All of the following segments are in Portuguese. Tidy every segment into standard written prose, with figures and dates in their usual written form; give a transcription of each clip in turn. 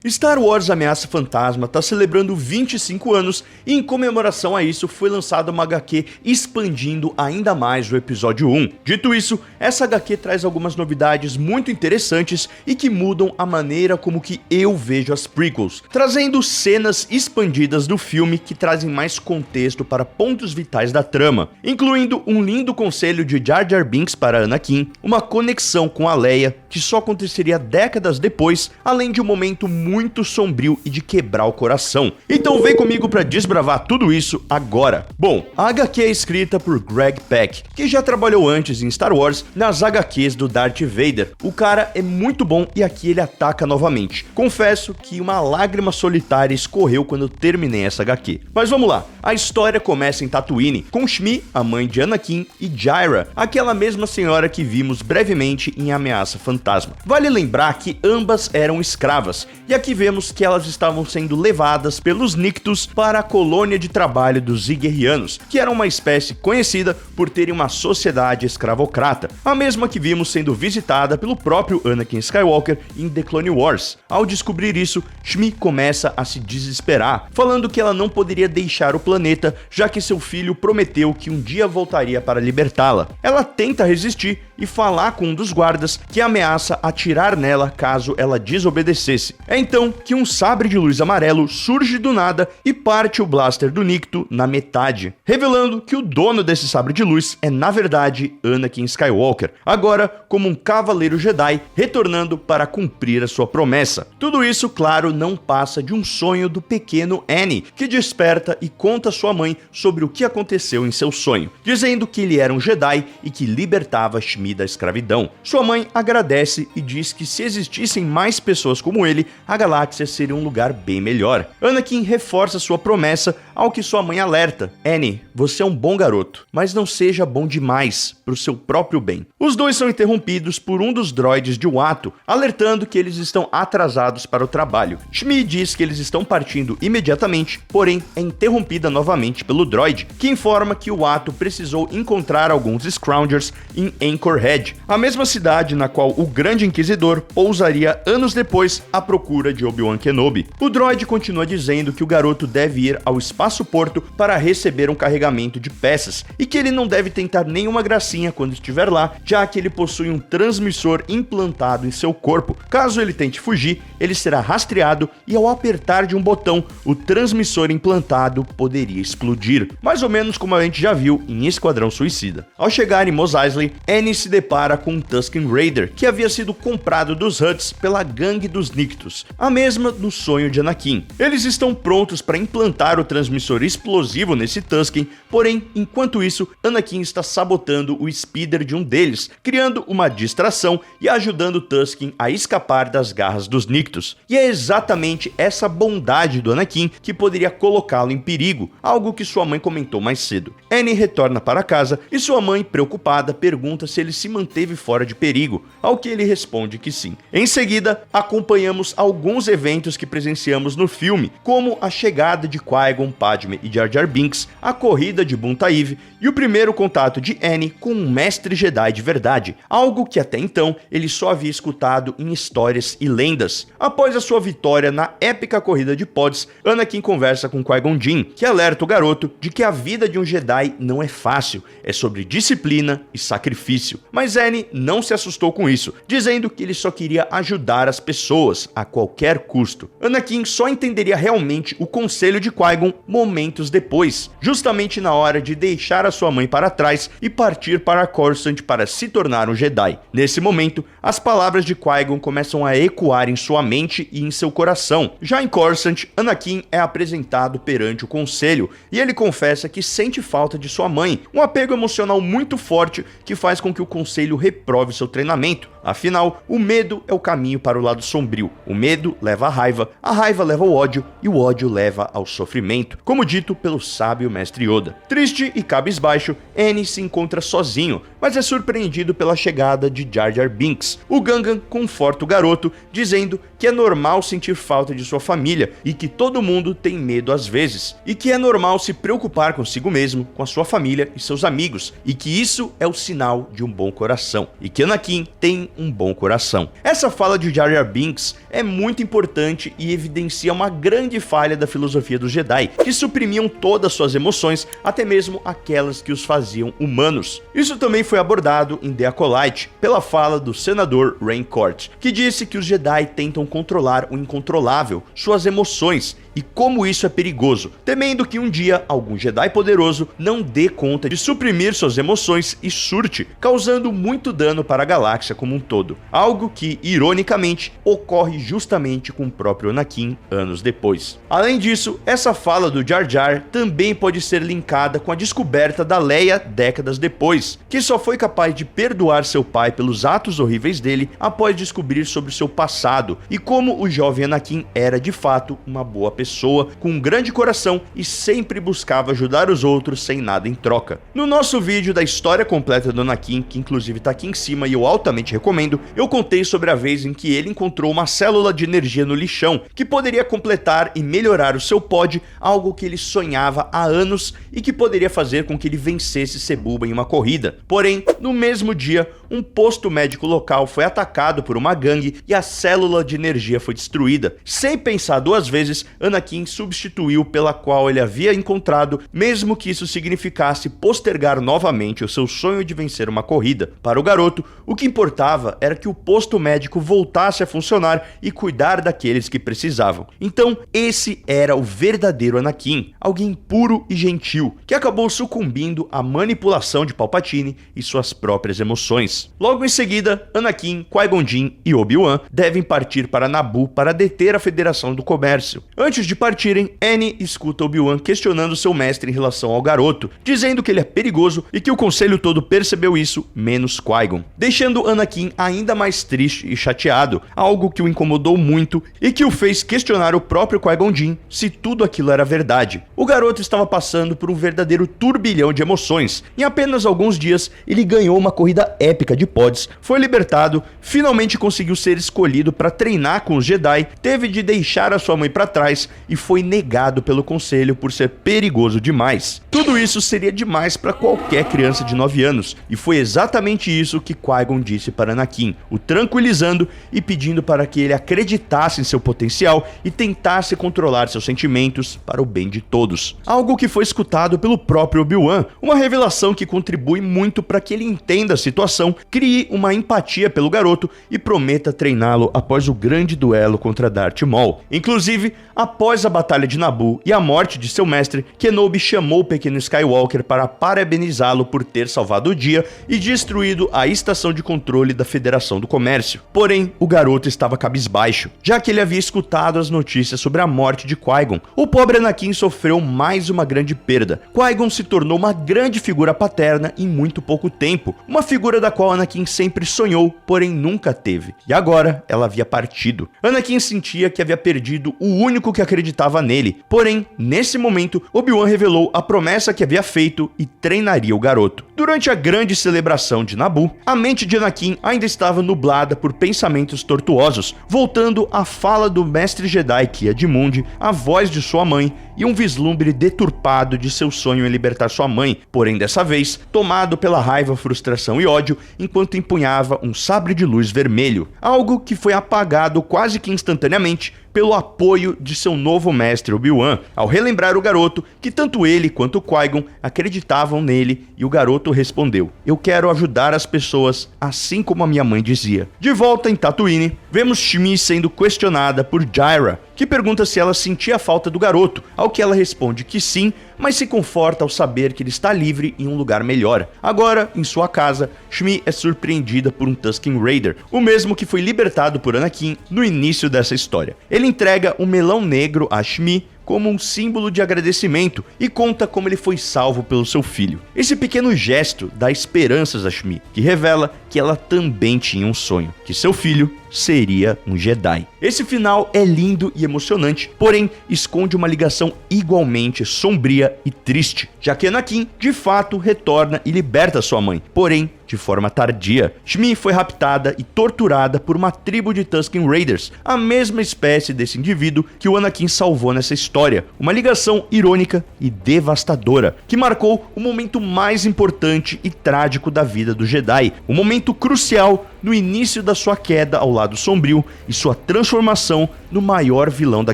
Star Wars Ameaça Fantasma está celebrando 25 anos e em comemoração a isso foi lançada uma HQ expandindo ainda mais o episódio 1. Dito isso, essa HQ traz algumas novidades muito interessantes e que mudam a maneira como que eu vejo as prequels, trazendo cenas expandidas do filme que trazem mais contexto para pontos vitais da trama, incluindo um lindo conselho de Jar Jar Binks para Anakin, uma conexão com a Leia que só aconteceria décadas depois, além de um momento muito sombrio e de quebrar o coração. Então vem comigo pra desbravar tudo isso agora. Bom, a HQ é escrita por Greg Pak, que já trabalhou antes em Star Wars nas HQs do Darth Vader. O cara é muito bom e aqui ele ataca novamente. Confesso que uma lágrima solitária escorreu quando eu terminei essa HQ. Mas vamos lá, a história começa em Tatooine, com Shmi, a mãe de Anakin, e Jyra, aquela mesma senhora que vimos brevemente em Ameaça Fantasma. Vale lembrar que ambas eram escravas, e aqui vemos que elas estavam sendo levadas pelos Nictus para a colônia de trabalho dos Ziguerrianos, que era uma espécie conhecida por terem uma sociedade escravocrata, a mesma que vimos sendo visitada pelo próprio Anakin Skywalker em The Clone Wars. Ao descobrir isso, Shmi começa a se desesperar, falando que ela não poderia deixar o planeta, já que seu filho prometeu que um dia voltaria para libertá-la. Ela tenta resistir e falar com um dos guardas que ameaça atirar nela caso ela desobedecesse. É então que um sabre de luz amarelo surge do nada e parte o blaster do Nikto na metade, revelando que o dono desse sabre de luz é na verdade Anakin Skywalker, agora como um cavaleiro Jedi retornando para cumprir a sua promessa. Tudo isso, claro, não passa de um sonho do pequeno Annie, que desperta e conta à sua mãe sobre o que aconteceu em seu sonho, dizendo que ele era um Jedi e que libertava Shmi da escravidão. Sua mãe agradece e diz que se existissem mais pessoas como ele, a galáxia seria um lugar bem melhor. Anakin reforça sua promessa, ao que sua mãe alerta: Annie, você é um bom garoto, mas não seja bom demais pro seu próprio bem. Os dois são interrompidos por um dos droides de Watto, alertando que eles estão atrasados para o trabalho. Shmi diz que eles estão partindo imediatamente, porém é interrompida novamente pelo droide, que informa que o Watto precisou encontrar alguns Scroungers em Anchorhead, a mesma cidade na qual o Grande Inquisidor pousaria anos depois à procura de Obi-Wan Kenobi. O droide continua dizendo que o garoto deve ir ao espaço-porto para receber um carregamento de peças e que ele não deve tentar nenhuma gracinha quando estiver lá, já que ele possui um transmissor implantado em seu corpo. Caso ele tente fugir, ele será rastreado e ao apertar de um botão, o transmissor implantado poderia explodir, mais ou menos como a gente já viu em Esquadrão Suicida. Ao chegar em Mos Eisley, Annie se depara com um Tusken Raider que havia sido comprado dos Hutts pela gangue dos Nictus, a mesma do sonho de Anakin. Eles estão prontos para implantar o transmissor explosivo nesse Tusken, porém, enquanto isso, Anakin está sabotando o speeder de um deles, criando uma distração e ajudando o Tusken a escapar das garras dos Nictus. E é exatamente essa bondade do Anakin que poderia colocá-lo em perigo, algo que sua mãe comentou mais cedo. Annie retorna para casa e sua mãe, preocupada, pergunta se ele se manteve fora de perigo, ao que ele responde que sim. Em seguida, acompanhamos alguns eventos que presenciamos no filme, como a chegada de Qui-Gon, Padme e Jar Jar Binks, a corrida de Buntaev e o primeiro contato de Annie com um mestre Jedi de verdade, algo que até então ele só havia escutado em histórias e lendas. Após a sua vitória na épica corrida de pods, Anakin conversa com Qui-Gon Jinn, que alerta o garoto de que a vida de um Jedi não é fácil, é sobre disciplina e sacrifício. Mas Annie não se assustou com isso, dizendo que ele só queria ajudar as pessoas a qualquer custo. Anakin só entenderia realmente o conselho de Qui-Gon momentos depois, justamente na hora de deixar a sua mãe para trás e partir para Coruscant para se tornar um Jedi. Nesse momento, as palavras de Qui-Gon começam a ecoar em sua mente e em seu coração. Já em Coruscant, Anakin é apresentado perante o conselho e ele confessa que sente falta de sua mãe, um apego emocional muito forte que faz com que o conselho reprove seu treinamento. Afinal, o medo é o caminho para o lado sombrio. O medo leva à raiva, a raiva leva ao ódio e o ódio leva ao sofrimento, como dito pelo sábio mestre Yoda. Triste e cabisbaixo, Annie se encontra sozinho, mas é surpreendido pela chegada de Jar Jar Binks. O Gungan conforta o garoto, dizendo que é normal sentir falta de sua família e que todo mundo tem medo às vezes, e que é normal se preocupar consigo mesmo, com a sua família e seus amigos, e que isso é o sinal de um bom coração, e que Anakin tem um bom coração. Essa fala de Jar Jar Binks é muito importante e evidencia uma grande falha da filosofia dos Jedi, que suprimiam todas suas emoções, até mesmo aquelas que os faziam humanos. Isso também foi abordado em The Acolyte, pela fala do senador Rain Court, que disse que os Jedi tentam controlar o incontrolável, suas emoções, e como isso é perigoso, temendo que um dia algum Jedi poderoso não dê conta de suprimir suas emoções e surte, causando muito dano para a galáxia como um todo. Algo que, ironicamente, ocorre justamente com o próprio Anakin anos depois. Além disso, essa fala do Jar Jar também pode ser linkada com a descoberta da Leia décadas depois, que só foi capaz de perdoar seu pai pelos atos horríveis dele após descobrir sobre seu passado e como o jovem Anakin era de fato uma boa pessoa, com um grande coração e sempre buscava ajudar os outros sem nada em troca. No nosso vídeo da história completa do Anakin, que inclusive tá aqui em cima e eu altamente recomendo, eu contei sobre a vez em que ele encontrou uma célula de energia no lixão, que poderia completar e melhorar o seu pod, algo que ele sonhava há anos e que poderia fazer com que ele vencesse Sebulba em uma corrida. Porém, no mesmo dia, um posto médico local foi atacado por uma gangue e a célula de energia foi destruída. Sem pensar duas vezes, Anakin substituiu pela qual ele havia encontrado, mesmo que isso significasse postergar novamente o seu sonho de vencer uma corrida. Para o garoto, o que importava era que o posto médico voltasse a funcionar e cuidar daqueles que precisavam. Então, esse era o verdadeiro Anakin, alguém puro e gentil, que acabou sucumbindo à manipulação de Palpatine e suas próprias emoções. Logo em seguida, Anakin, Qui-Gon Jinn e Obi-Wan devem partir para Naboo para deter a Federação do Comércio. Antes de partirem, Annie escuta Obi-Wan questionando seu mestre em relação ao garoto, dizendo que ele é perigoso e que o conselho todo percebeu isso, menos Qui-Gon, deixando Anakin ainda mais triste e chateado, algo que o incomodou muito e que o fez questionar o próprio Qui-Gon Jinn se tudo aquilo era verdade. O garoto estava passando por um verdadeiro turbilhão de emoções. Em apenas alguns dias, ele ganhou uma corrida épica de pods, foi libertado, finalmente conseguiu ser escolhido para treinar com os Jedi, teve de deixar a sua mãe para trás e foi negado pelo conselho por ser perigoso demais. Tudo isso seria demais para qualquer criança de 9 anos, e foi exatamente isso que Qui-Gon disse para Anakin, o tranquilizando e pedindo para que ele acreditasse em seu potencial e tentasse controlar seus sentimentos para o bem de todos. Algo que foi escutado pelo próprio Obi-Wan, uma revelação que contribui muito para que ele entenda a situação, crie uma empatia pelo garoto e prometa treiná-lo após o grande duelo contra Darth Maul. Inclusive, após a Batalha de Naboo e a morte de seu mestre, Kenobi chamou o pequeno Skywalker para parabenizá-lo por ter salvado o dia e destruído a estação de controle da Federação do Comércio. Porém, o garoto estava cabisbaixo, já que ele havia escutado as notícias sobre a morte de Qui-Gon. O pobre Anakin sofreu mais uma grande perda. Qui-Gon se tornou uma grande figura paterna em muito pouco tempo, uma figura da qual Anakin sempre sonhou, porém nunca teve. E agora, ela havia partido. Anakin sentia que havia perdido o único que acreditava nele. Porém, nesse momento, Obi-Wan revelou a promessa que havia feito e treinaria o garoto. Durante a grande celebração de Naboo, a mente de Anakin ainda estava nublada por pensamentos tortuosos, voltando à fala do mestre Jedi Ki-Adi-Mundi, a voz de sua mãe e um vislumbre deturpado de seu sonho em libertar sua mãe, porém dessa vez tomado pela raiva, frustração e ódio, enquanto empunhava um sabre de luz vermelho, algo que foi apagado quase que instantaneamente pelo apoio de seu novo mestre Obi-Wan, ao relembrar o garoto que tanto ele quanto Qui-Gon acreditavam nele, e o garoto respondeu: "Eu quero ajudar as pessoas, assim como a minha mãe dizia." De volta em Tatooine, vemos Shmi sendo questionada por Jyra, que pergunta se ela sentia falta do garoto, ao que ela responde que sim, mas se conforta ao saber que ele está livre em um lugar melhor. Agora, em sua casa, Shmi é surpreendida por um Tusken Raider, o mesmo que foi libertado por Anakin no início dessa história. Ele entrega um melão negro a Shmi como um símbolo de agradecimento e conta como ele foi salvo pelo seu filho. Esse pequeno gesto dá esperanças a Shmi, que revela que ela também tinha um sonho, que seu filho seria um Jedi. Esse final é lindo e emocionante, porém esconde uma ligação igualmente sombria e triste, já que Anakin de fato retorna e liberta sua mãe, porém de forma tardia. Shmi foi raptada e torturada por uma tribo de Tusken Raiders, a mesma espécie desse indivíduo que o Anakin salvou nessa história. Uma ligação irônica e devastadora, que marcou o momento mais importante e trágico da vida do Jedi, um momento crucial no início da sua queda ao lado sombrio e sua transformação no maior vilão da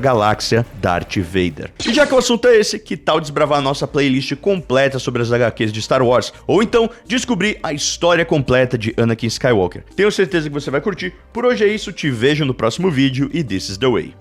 galáxia, Darth Vader. E já que o assunto é esse, que tal desbravar nossa playlist completa sobre as HQs de Star Wars, ou então descobrir a história completa de Anakin Skywalker? Tenho certeza que você vai curtir. Por hoje é isso, te vejo no próximo vídeo e this is the way.